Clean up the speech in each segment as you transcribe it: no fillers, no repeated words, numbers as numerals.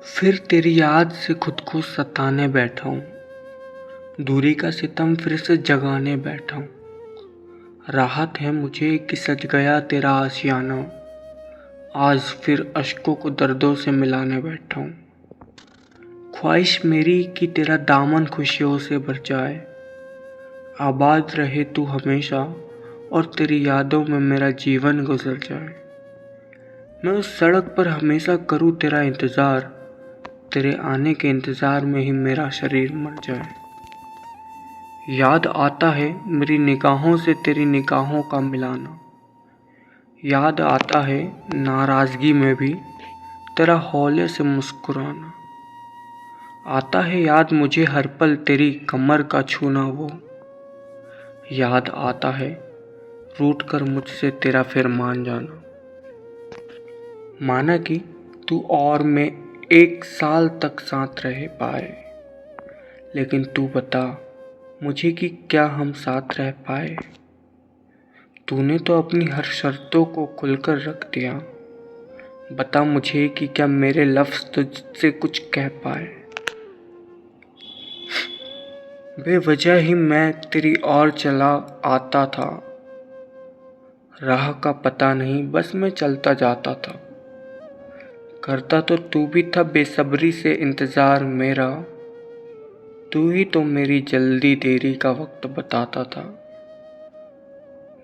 फिर तेरी याद से खुद को सताने बैठा हूँ, दूरी का सितम फिर से जगाने बैठा हूँ। राहत है मुझे कि सज गया तेरा आशियाना, आज फिर अश्कों को दर्दों से मिलाने बैठा हूँ। ख्वाहिश मेरी कि तेरा दामन खुशियों से भर जाए, आबाद रहे तू हमेशा और तेरी यादों में मेरा जीवन गुजर जाए। मैं उस सड़क पर हमेशा करूँ तेरा इंतज़ार, तेरे आने के इंतज़ार में ही मेरा शरीर मर जाए। याद आता है मेरी निगाहों से तेरी निगाहों का मिलाना, याद आता है नाराज़गी में भी तेरा हौले से मुस्कुराना। आता है याद मुझे हर पल तेरी कमर का छूना वो, याद आता है रूठ कर मुझसे तेरा फिर मान जाना। माना कि तू और मैं 1 साल तक साथ रह पाए, लेकिन तू बता मुझे कि क्या हम साथ रह पाए। तूने तो अपनी हर शर्तों को खुलकर रख दिया, बता मुझे कि क्या मेरे लफ्ज़ तुझसे कुछ कह पाए। बेवजह ही मैं तेरी ओर चला आता था, राह का पता नहीं बस मैं चलता जाता था। करता तो तू भी था बेसब्री से इंतज़ार मेरा, तू ही तो मेरी जल्दी देरी का वक्त बताता था।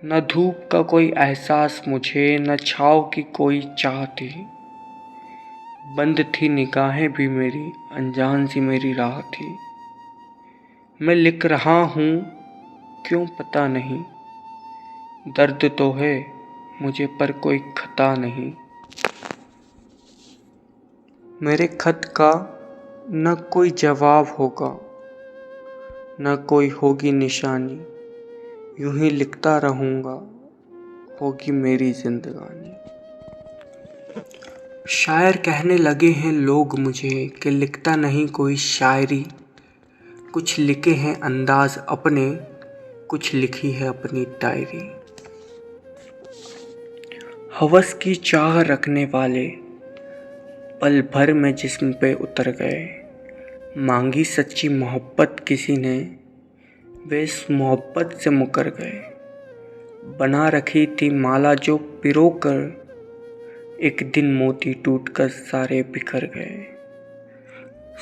न धूप का कोई एहसास मुझे, न छाँव की कोई चाह थी, बंद थी निगाहें भी मेरी, अनजान सी मेरी राह थी। मैं लिख रहा हूँ क्यों पता नहीं, दर्द तो है मुझे पर कोई खता नहीं। मेरे खत का न कोई जवाब होगा, न कोई होगी निशानी, यूं ही लिखता रहूँगा, होगी मेरी जिंदगानी। शायर कहने लगे हैं लोग मुझे कि लिखता नहीं कोई शायरी, कुछ लिखे हैं अंदाज अपने, कुछ लिखी है अपनी डायरी। हवस की चाह रखने वाले पल भर में जिस्म पे उतर गए, मांगी सच्ची मोहब्बत किसी ने, वे इस मोहब्बत से मुकर गए। बना रखी थी माला जो पिरो कर, एक दिन मोती टूटकर सारे बिखर गए।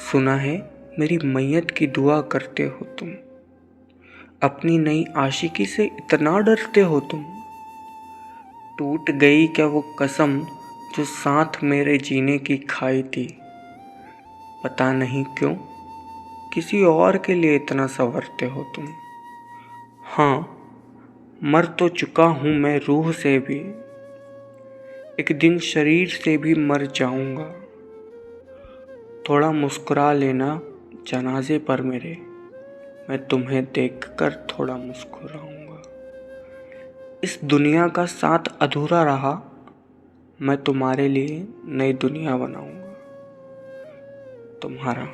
सुना है मेरी मैयत की दुआ करते हो तुम, अपनी नई आशिकी से इतना डरते हो तुम। टूट गई क्या वो कसम जो साथ मेरे जीने की खाई थी, पता नहीं क्यों किसी और के लिए इतना संवरते हो तुम। हाँ, मर तो चुका हूँ मैं रूह से भी, एक दिन शरीर से भी मर जाऊंगा। थोड़ा मुस्कुरा लेना जनाजे पर मेरे, मैं तुम्हें देखकर थोड़ा मुस्कुराऊंगा। इस दुनिया का साथ अधूरा रहा, मैं तुम्हारे लिए नई दुनिया बनाऊंगा। तुम्हारा